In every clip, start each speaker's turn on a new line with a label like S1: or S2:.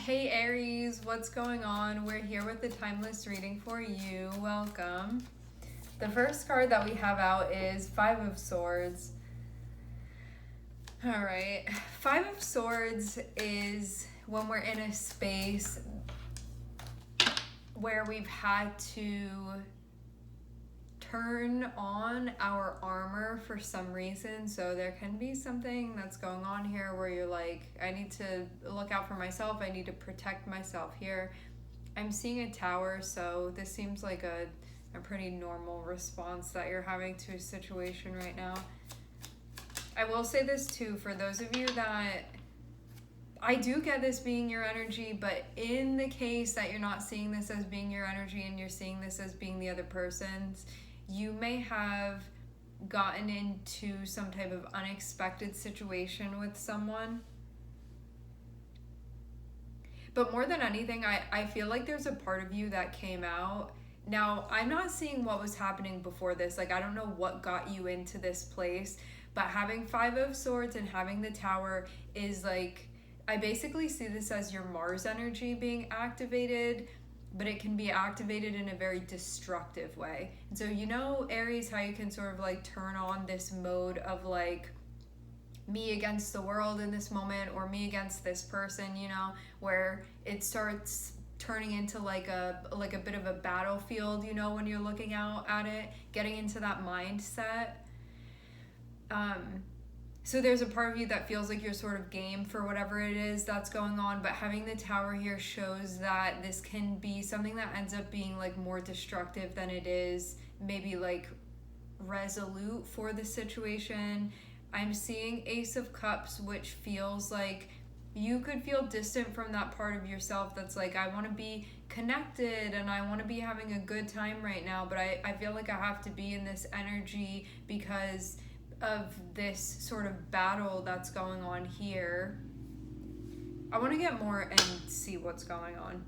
S1: Hey Aries, what's going on? We're here with the timeless reading for you. Welcome. The first card that we have out is Five of Swords. All right. Five of Swords is when we're in a space where we've had to turn on our armor for some reason. So there can be something that's going on here where you're like, I need to look out for myself. I need to protect myself here. I'm seeing a tower, so this seems like a pretty normal response that you're having to a situation right now. I will say this too, for those of you that I do get this being your energy, but in the case that you're not seeing this as being your energy and you're seeing this as being the other person's, you may have gotten into some type of unexpected situation with someone. But more than anything, I feel like there's a part of you that came out. Now, I'm not seeing what was happening before this. Like, I don't know what got you into this place, but having Five of Swords and having the Tower is like, I basically see this as your Mars energy being activated, but it can be activated in a very destructive way. And so, you know, Aries, how you can sort of like turn on this mode of like me against the world in this moment, or me against this person, you know, where it starts turning into like a bit of a battlefield, you know, when you're looking out at it, getting into that mindset. So there's a part of you that feels like you're sort of game for whatever it is that's going on, but having the Tower here shows that this can be something that ends up being like more destructive than it is maybe like resolute for the situation. I'm seeing Ace of Cups, which feels like you could feel distant from that part of yourself that's like, I want to be connected and I want to be having a good time right now, but I feel like I have to be in this energy because of this sort of battle that's going on here. I want to get more and see what's going on.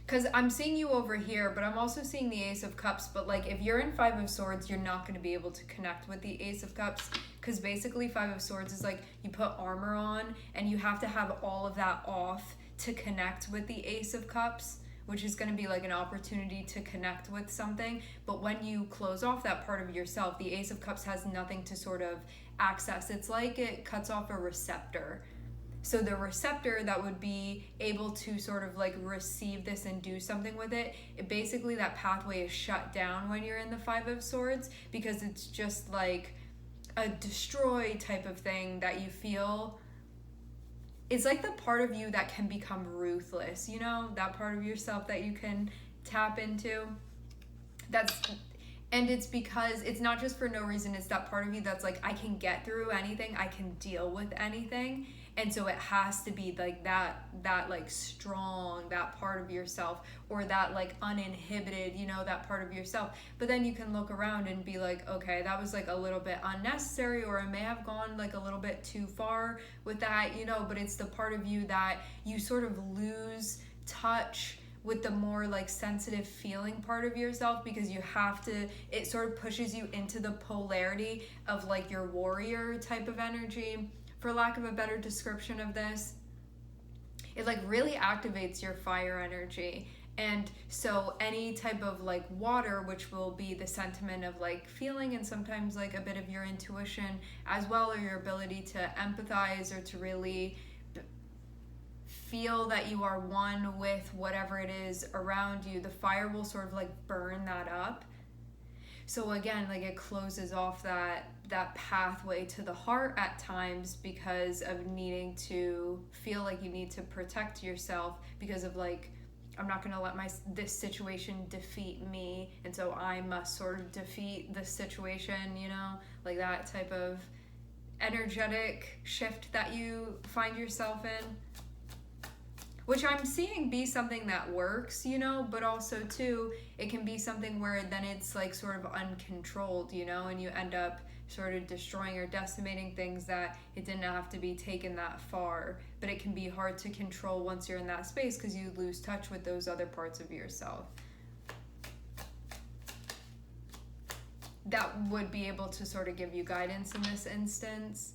S1: Because I'm seeing you over here, but I'm also seeing the Ace of Cups. But like, if you're in Five of Swords, you're not going to be able to connect with the Ace of Cups. Because basically Five of Swords is like, you put armor on and you have to have all of that off to connect with the Ace of Cups, which is going to be like an opportunity to connect with something. But when you close off that part of yourself, the Ace of Cups has nothing to sort of access. It's like it cuts off a receptor. So the receptor that would be able to sort of like receive this and do something with it, basically that pathway is shut down when you're in the Five of Swords, because it's just like a destroy type of thing that you feel. It's like the part of you that can become ruthless, you know, that part of yourself that you can tap into. And it's because it's not just for no reason. It's that part of you that's like, I can get through anything, I can deal with anything. And so it has to be like that like strong, that part of yourself, or that like uninhibited, you know, that part of yourself. But then you can look around and be like, okay, that was like a little bit unnecessary, or I may have gone like a little bit too far with that, you know. But it's the part of you that you sort of lose touch with the more like sensitive feeling part of yourself, because you have to, it sort of pushes you into the polarity of like your warrior type of energy, for lack of a better description of this. It like really activates your fire energy. And so any type of like water, which will be the sentiment of like feeling and sometimes like a bit of your intuition as well, or your ability to empathize or to really feel that you are one with whatever it is around you, the fire will sort of like burn that up. So again, like it closes off that pathway to the heart at times, because of needing to feel like you need to protect yourself, because of like, I'm not going to let this situation defeat me, and so I must sort of defeat the situation, you know, like that type of energetic shift that you find yourself in. Which I'm seeing be something that works, you know, but also too, it can be something where then it's like sort of uncontrolled, you know, and you end up sort of destroying or decimating things that it didn't have to be taken that far. But it can be hard to control once you're in that space, because you lose touch with those other parts of yourself that would be able to sort of give you guidance in this instance.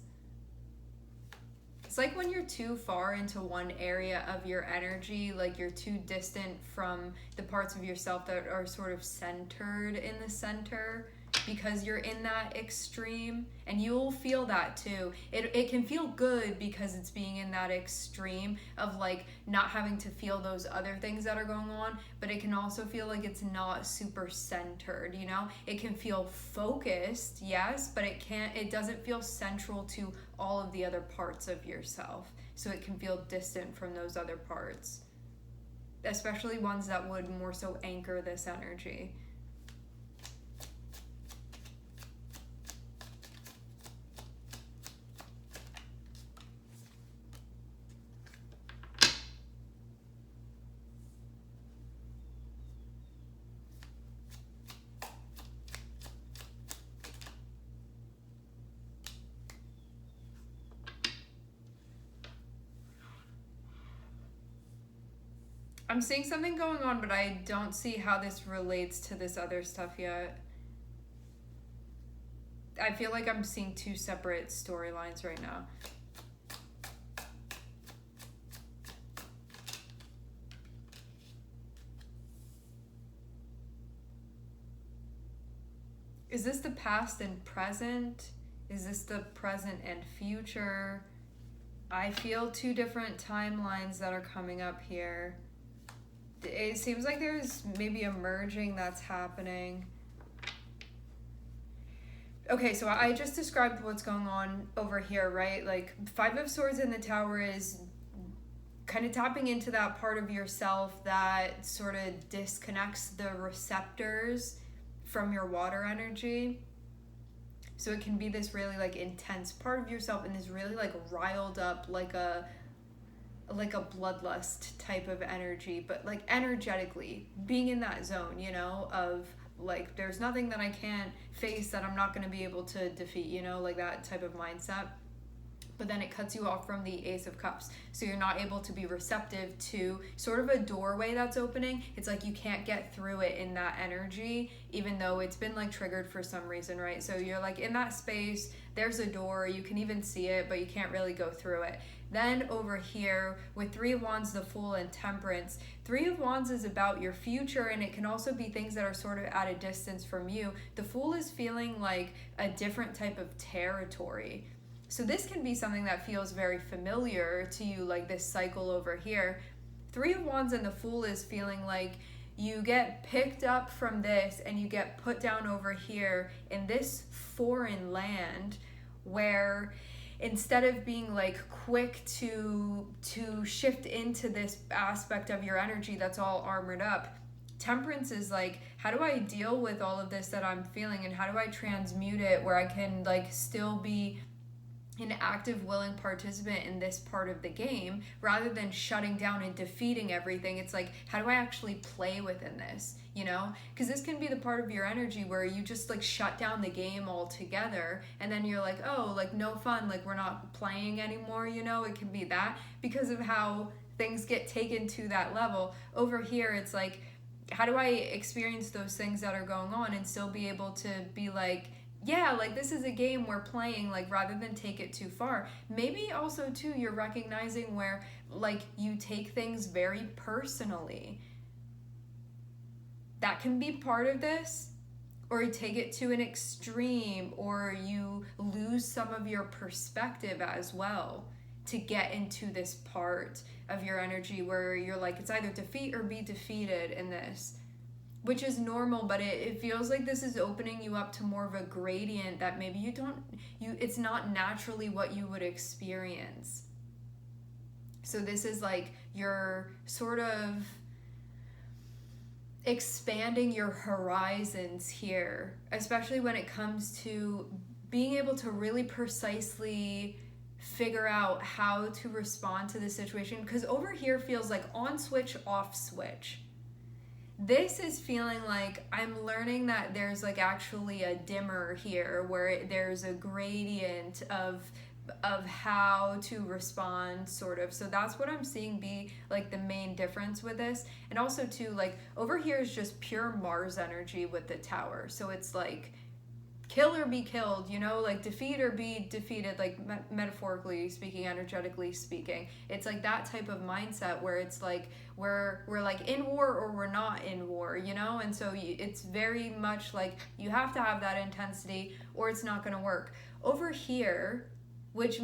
S1: It's like when you're too far into one area of your energy, like you're too distant from the parts of yourself that are sort of centered in the center, because you're in that extreme, and you'll feel that too. It can feel good because it's being in that extreme of like not having to feel those other things that are going on, but it can also feel like it's not super centered, you know? It can feel focused, yes, but it doesn't feel central to all of the other parts of yourself. So it can feel distant from those other parts, especially ones that would more so anchor this energy. I'm seeing something going on, but I don't see how this relates to this other stuff yet. I feel like I'm seeing two separate storylines right now. Is this the past and present? Is this the present and future? I feel two different timelines that are coming up here. It seems like there's maybe a merging that's happening. Okay, so I just described what's going on over here, right? Like, Five of Swords in the Tower is kind of tapping into that part of yourself that sort of disconnects the receptors from your water energy. So it can be this really like intense part of yourself, and this really like riled up, like a bloodlust type of energy, but like energetically being in that zone, you know, of like there's nothing that I can't face that I'm not going to be able to defeat, you know, like that type of mindset. But then it cuts you off from the Ace of Cups, so you're not able to be receptive to sort of a doorway that's opening. It's like you can't get through it in that energy, even though it's been like triggered for some reason, right? So you're like in that space, there's a door, you can even see it, but you can't really go through it. Then over here with Three of Wands, the Fool, and Temperance, Three of Wands is about your future, and it can also be things that are sort of at a distance from you. The Fool is feeling like a different type of territory. So this can be something that feels very familiar to you, like this cycle over here. Three of Wands and the Fool is feeling like you get picked up from this and you get put down over here in this foreign land, where instead of being like quick to shift into this aspect of your energy that's all armored up, Temperance is like, how do I deal with all of this that I'm feeling, and how do I transmute it where I can like still be an active, willing participant in this part of the game, rather than shutting down and defeating everything. It's like, how do I actually play within this, you know? Because this can be the part of your energy where you just like shut down the game altogether, and then you're like, oh, like no fun, like we're not playing anymore, you know? It can be that because of how things get taken to that level. Over here, it's like, how do I experience those things that are going on and still be able to be like, yeah, like this is a game we're playing, like rather than take it too far. Maybe also too, you're recognizing where like you take things very personally. That can be part of this, or you take it to an extreme, or you lose some of your perspective as well to get into this part of your energy where you're like, it's either defeat or be defeated in this. Which is normal, but it feels like this is opening you up to more of a gradient that maybe it's not naturally what you would experience. So this is like you're sort of expanding your horizons here, especially when it comes to being able to really precisely figure out how to respond to the situation. Because over here feels like on switch, off switch. This is feeling like I'm learning that there's like actually a dimmer here where there's a gradient of how to respond, sort of. So that's what I'm seeing be like the main difference with this. And also too, like over here is just pure Mars energy with the Tower. So it's like kill or be killed, you know, like defeat or be defeated, like metaphorically speaking, energetically speaking. It's like that type of mindset where it's like we're like in war or we're not in war, you know. And so it's very much like you have to have that intensity or it's not going to work. Over here, which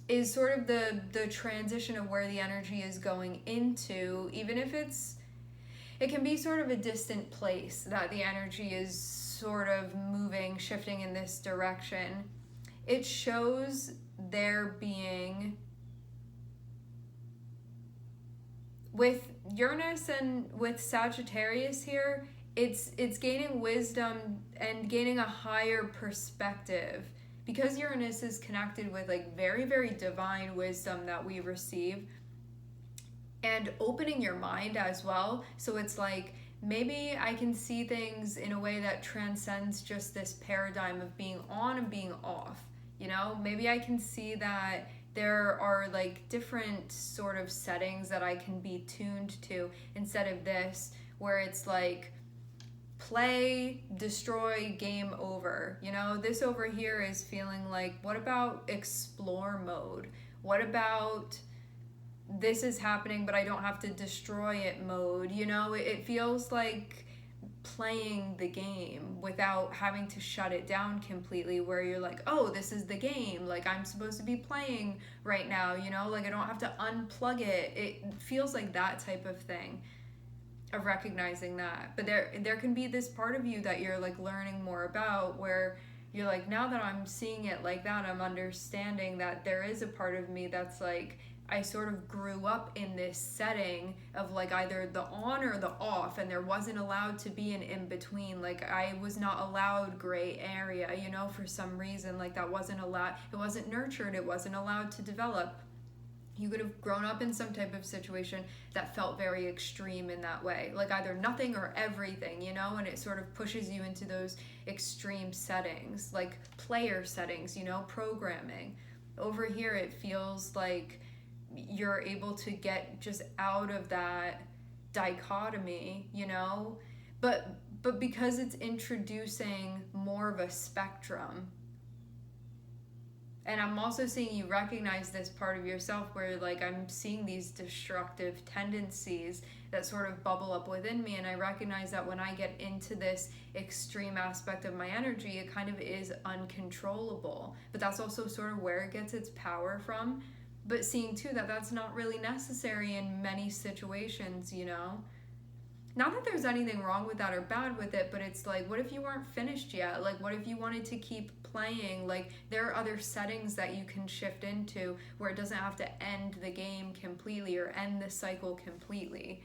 S1: is sort of the transition of where the energy is going into, even if it can be sort of a distant place that the energy is sort of moving, shifting in this direction. It shows there being, with Uranus and with Sagittarius here, it's gaining wisdom and gaining a higher perspective, because Uranus is connected with like very, very divine wisdom that we receive, and opening your mind as well. So it's like, maybe I can see things in a way that transcends just this paradigm of being on and being off. You know, maybe I can see that there are like different sort of settings that I can be tuned to, instead of this where it's like play, destroy, game over. You know, this over here is feeling like, what about explore mode? What about this is happening but I don't have to destroy it mode? You know, it feels like playing the game without having to shut it down completely, where you're like, oh, this is the game, like I'm supposed to be playing right now, you know, like I don't have to unplug it. It feels like that type of thing, of recognizing that. But there can be this part of you that you're like learning more about, where you're like, now that I'm seeing it like that, I'm understanding that there is a part of me that's like, I sort of grew up in this setting of like either the on or the off, and there wasn't allowed to be an in between. Like I was not allowed gray area, you know, for some reason. Like that wasn't allowed, it wasn't nurtured, it wasn't allowed to develop. You could have grown up in some type of situation that felt very extreme in that way, like either nothing or everything, you know, and it sort of pushes you into those extreme settings, like player settings, you know, programming. Over here, it feels like you're able to get just out of that dichotomy, you know, but because it's introducing more of a spectrum. And I'm also seeing you recognize this part of yourself where like I'm seeing these destructive tendencies that sort of bubble up within me, and I recognize that when I get into this extreme aspect of my energy, it kind of is uncontrollable. But that's also sort of where it gets its power from. But seeing too that that's not really necessary in many situations, you know. Not that there's anything wrong with that or bad with it, but it's like, what if you weren't finished yet? Like, what if you wanted to keep playing? Like, there are other settings that you can shift into where it doesn't have to end the game completely or end the cycle completely.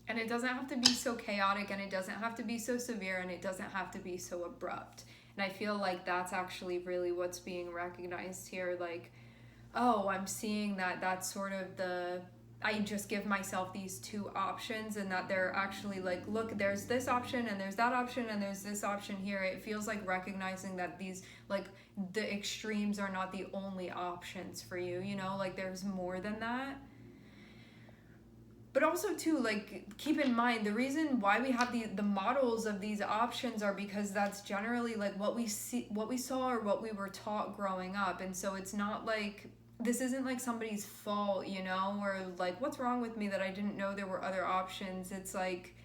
S1: And it doesn't have to be so chaotic, and it doesn't have to be so severe, and it doesn't have to be so abrupt. And I feel like that's actually really what's being recognized here. Like, oh, I'm seeing that that's sort of I just give myself these two options, and that they're actually like, look, there's this option and there's that option and there's this option here. It feels like recognizing that these, like, the extremes are not the only options for you, you know, like there's more than that. But also too, like, keep in mind the reason why we have the models of these options are because that's generally like what we saw or what we were taught growing up. And so it's not like, this isn't like somebody's fault, you know, or like, what's wrong with me that I didn't know there were other options. It's like,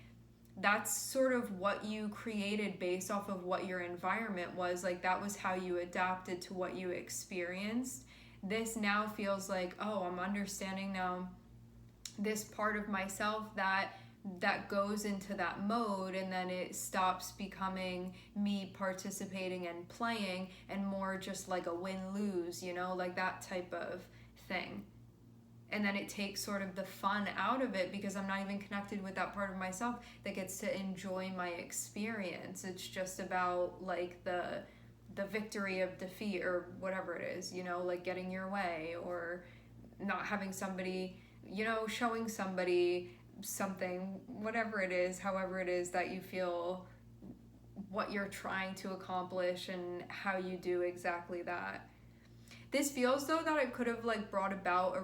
S1: that's sort of what you created based off of what your environment was. Like, that was how you adapted to what you experienced. This now feels like, oh, I'm understanding now this part of myself that goes into that mode, and then it stops becoming me participating and playing, and more just like a win-lose, you know, like that type of thing. And then it takes sort of the fun out of it, because I'm not even connected with that part of myself that gets to enjoy my experience. It's just about like the victory of defeat, or whatever it is, you know, like getting your way, or not having somebody, you know, showing somebody something, whatever it is, however it is that you feel what you're trying to accomplish and how you do exactly that. This feels though that it could have like brought about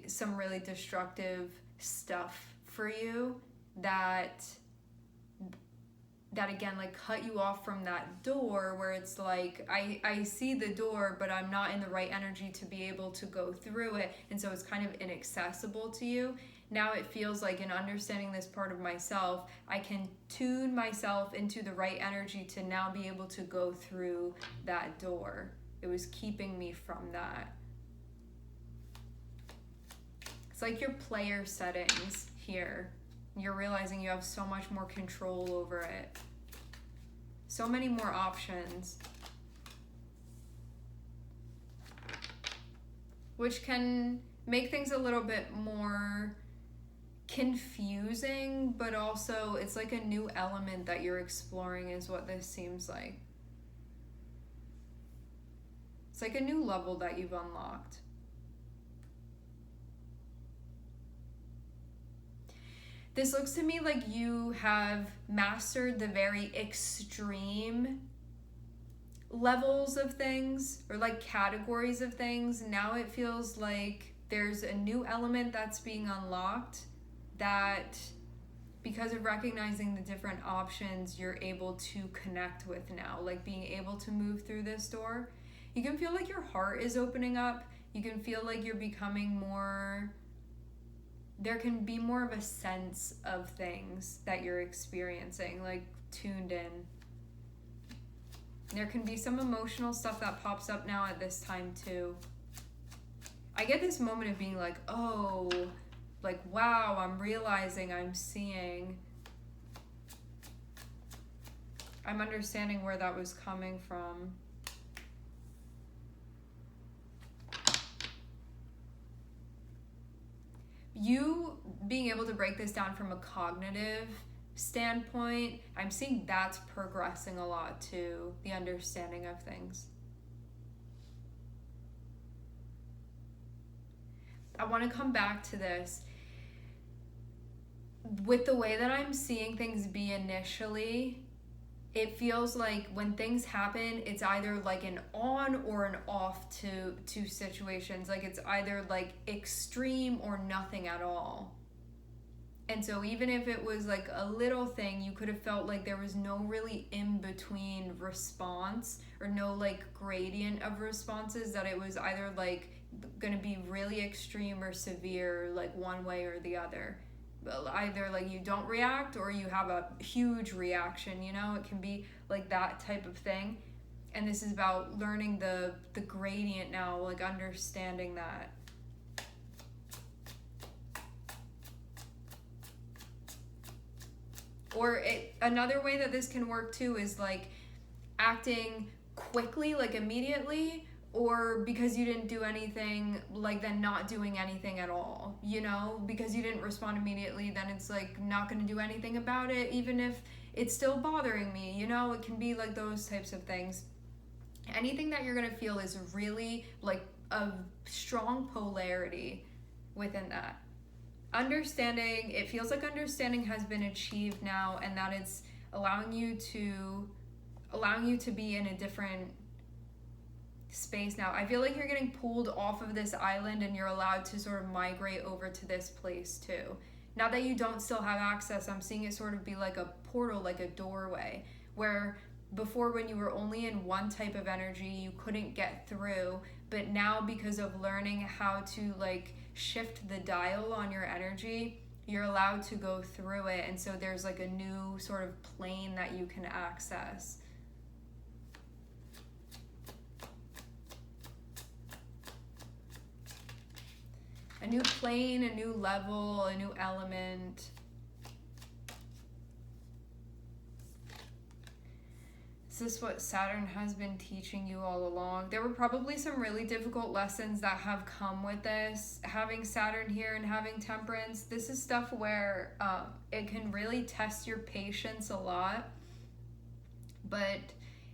S1: some really destructive stuff for you that again like cut you off from that door, where it's like I see the door but I'm not in the right energy to be able to go through it, and so it's kind of inaccessible to you. Now it feels like, in understanding this part of myself, I can tune myself into the right energy to now be able to go through that door. It was keeping me from that. It's like your player settings here. You're realizing you have so much more control over it. So many more options. Which can make things a little bit more confusing, but also it's like a new element that you're exploring is what this seems like. It's like a new level that you've unlocked. This looks to me like you have mastered the very extreme levels of things, or like categories of things. Now it feels like there's a new element that's being unlocked that, because of recognizing the different options, you're able to connect with now, like being able to move through this door. You can feel like your heart is opening up. You can feel like you're becoming more, there can be more of a sense of things that you're experiencing, like tuned in. There can be some emotional stuff that pops up now at this time too. I get this moment of being like, oh, like, wow, I'm realizing, I'm seeing. I'm understanding where that was coming from. You being able to break this down from a cognitive standpoint, I'm seeing that's progressing a lot too, the understanding of things. I want to come back to this. With the way that I'm seeing things be initially, it feels like when things happen, it's either like an on or an off to situations. Like it's either like extreme or nothing at all. And so even if it was like a little thing, you could have felt like there was no really in-between response, or no like gradient of responses, that it was either like going to be really extreme or severe, like one way or the other. Either like you don't react or you have a huge reaction, you know? It can be like that type of thing. And this is about learning the gradient now, like understanding that. Or another way that this can work too is like acting quickly, like immediately, or because you didn't do anything, like then not doing anything at all, you know? Because you didn't respond immediately, then it's like not going to do anything about it, even if it's still bothering me, you know? It can be like those types of things. Anything that you're going to feel is really like a strong polarity within that. Understanding, it feels like understanding has been achieved now, and that it's allowing you to be in a different space now. I feel like you're getting pulled off of this island and you're allowed to sort of migrate over to this place too. Now that you don't still have access, I'm seeing it sort of be like a portal, like a doorway, where before, when you were only in one type of energy, you couldn't get through, but now because of learning how to like shift the dial on your energy, you're allowed to go through it. And so there's like a new sort of plane that you can access. A new plane, a new level, a new element. Is this what Saturn has been teaching you all along? There were probably some really difficult lessons that have come with this, having Saturn here and having Temperance. This is stuff where it can really test your patience a lot, but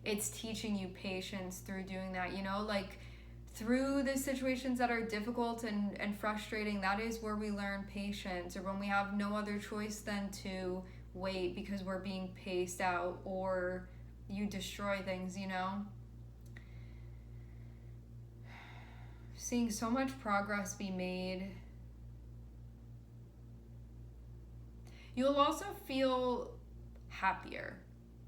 S1: it's teaching you patience through doing that, you know? Like, through the situations that are difficult and frustrating, that is where we learn patience, or when we have no other choice than to wait because we're being paced out, or you destroy things, you know? Seeing so much progress be made. You'll also feel happier.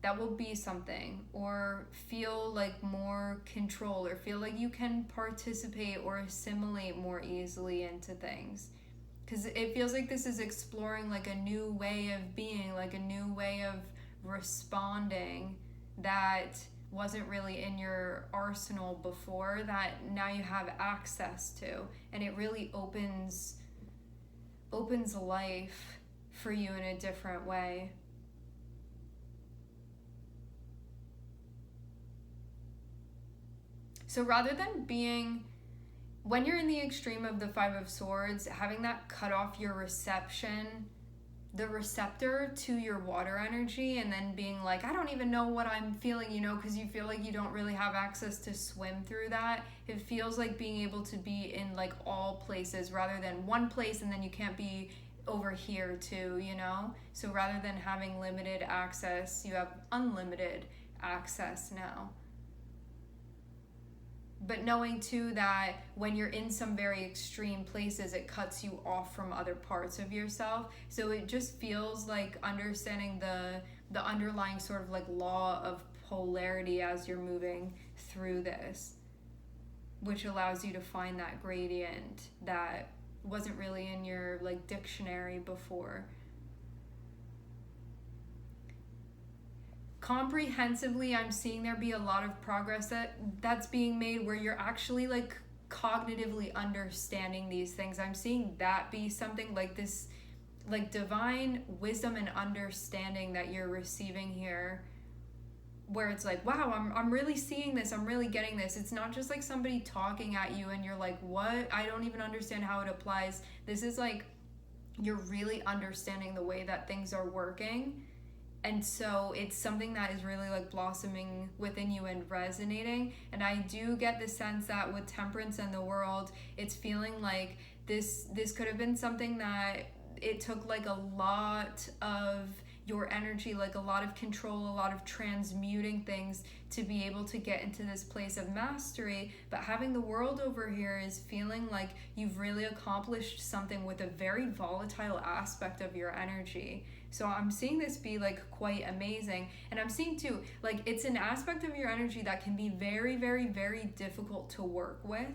S1: That will be something. Or feel like more control, or feel like you can participate or assimilate more easily into things. Because it feels like this is exploring like a new way of being, like a new way of responding that wasn't really in your arsenal before, that now you have access to. And it really opens life for you in a different way. So rather than being, when you're in the extreme of the Five of Swords, having that cut off your the receptor to your water energy, and then being like, I don't even know what I'm feeling, you know, because you feel like you don't really have access to swim through that. It feels like being able to be in like all places rather than one place and then you can't be over here too, you know? So rather than having limited access, you have unlimited access now. But knowing too that when you're in some very extreme places, it cuts you off from other parts of yourself. So it just feels like understanding the underlying sort of like law of polarity as you're moving through this, which allows you to find that gradient that wasn't really in your like dictionary before. Comprehensively, I'm seeing there be a lot of progress that's being made where you're actually like cognitively understanding these things. I'm seeing that be something like this, like divine wisdom and understanding that you're receiving here, where it's like, wow, I'm really seeing this, I'm really getting this. It's not just like somebody talking at you and you're like, what? I don't even understand how it applies. This is like you're really understanding the way that things are working. And so it's something that is really like blossoming within you and resonating. And I do get the sense that with Temperance and the World, it's feeling like this could have been something that it took like a lot of your energy, like a lot of control, a lot of transmuting things to be able to get into this place of mastery. But having the World over here is feeling like you've really accomplished something with a very volatile aspect of your energy. So I'm seeing this be like quite amazing. And I'm seeing too, like it's an aspect of your energy that can be very, very, very difficult to work with.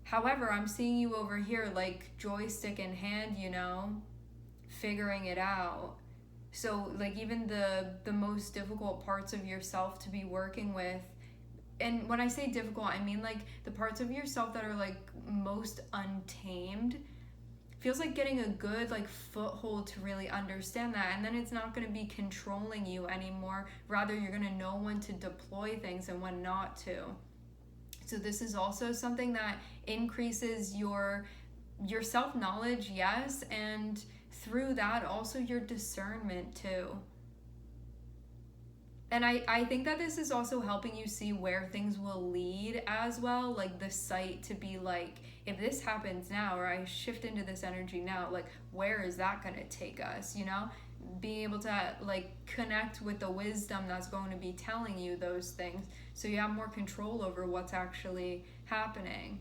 S1: However, I'm seeing you over here like joystick in hand, you know, figuring it out. So like even the most difficult parts of yourself to be working with, and when I say difficult, I mean like the parts of yourself that are like most untamed, feels like getting a good like foothold to really understand that. And then it's not going to be controlling you anymore. Rather, you're going to know when to deploy things and when not to. So this is also something that increases your self-knowledge, yes, and through that also your discernment too. And I think that this is also helping you see where things will lead as well, like the sight to be like, if this happens now, or I shift into this energy now, like where is that going to take us, you know? Being able to like connect with the wisdom that's going to be telling you those things, so you have more control over what's actually happening.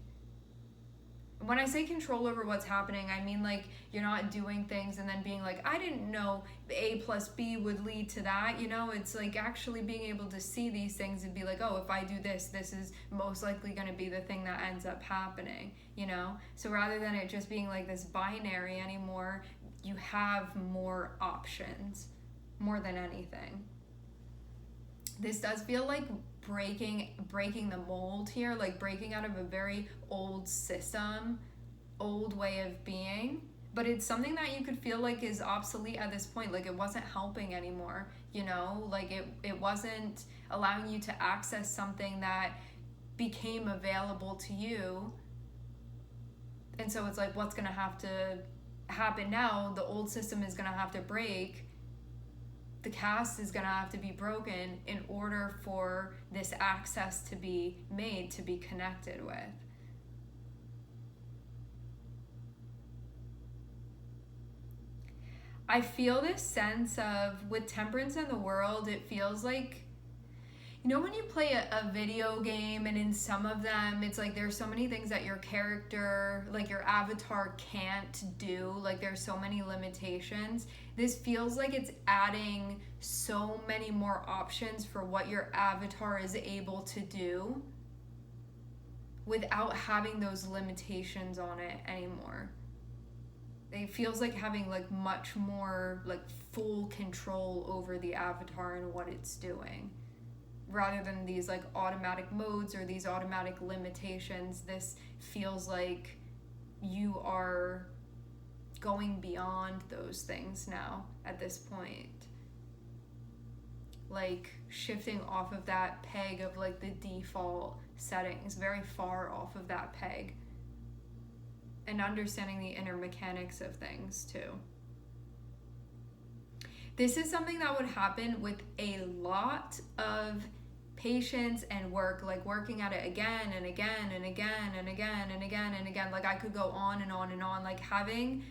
S1: When I say control over what's happening, I mean like you're not doing things and then being like, I didn't know A plus B would lead to that, you know? It's like actually being able to see these things and be like, oh, if I do this, this is most likely going to be the thing that ends up happening, you know? So rather than it just being like this binary anymore, you have more options, more than anything. This does feel like breaking the mold here, like breaking out of a very old system, old way of being. But it's something that you could feel like is obsolete at this point, like it wasn't helping anymore, you know, like it wasn't allowing you to access something that became available to you. And so it's like, what's gonna have to happen now? The old system is gonna have to break. The cast is going to have to be broken in order for this access to be made, to be connected with. I feel this sense of, with Temperance in the World, it feels like You know when you play a video game and in some of them it's like there's so many things that your character, like your avatar can't do, like there's so many limitations. This feels like it's adding so many more options for what your avatar is able to do without having those limitations on it anymore. It feels like having like much more like full control over the avatar and what it's doing, rather than these like automatic modes or these automatic limitations. This feels like you are going beyond those things now at this point. Like shifting off of that peg of like the default settings, very far off of that peg. And understanding the inner mechanics of things too. This is something that would happen with a lot of patience and work, like working at it again and again and again and again and again and again. Like I could go on and on and on. Like having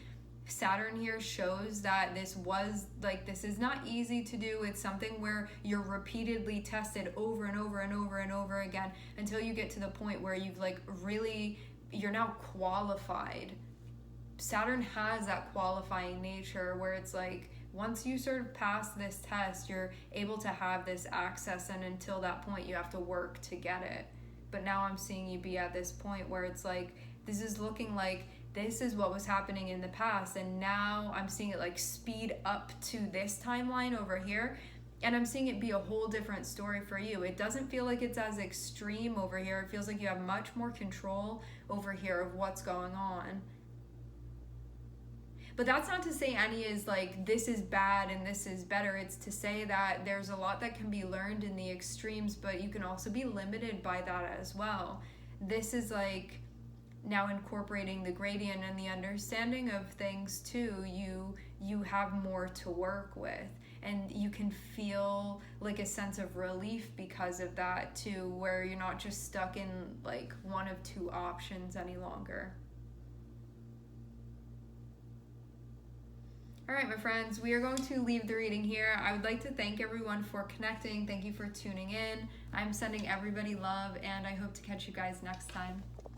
S1: Saturn here shows that this is not easy to do. It's something where you're repeatedly tested over and over and over and over again until you get to the point where you've like really, you're now qualified. Saturn has that qualifying nature where it's like once you sort of pass this test, you're able to have this access, and until that point you have to work to get it. But now I'm seeing you be at this point where it's like this is looking like this is what was happening in the past, and now I'm seeing it like speed up to this timeline over here, and I'm seeing it be a whole different story for you. It doesn't feel like it's as extreme over here. It feels like you have much more control over here of what's going on. But that's not to say any is like this is bad and this is better. It's to say that there's a lot that can be learned in the extremes, but you can also be limited by that as well. This is like now incorporating the gradient and the understanding of things too. You have more to work with, and you can feel like a sense of relief because of that too, where you're not just stuck in like one of two options any longer. All right, my friends, we are going to leave the reading here. I would like to thank everyone for connecting. Thank you for tuning in. I'm sending everybody love, and I hope to catch you guys next time.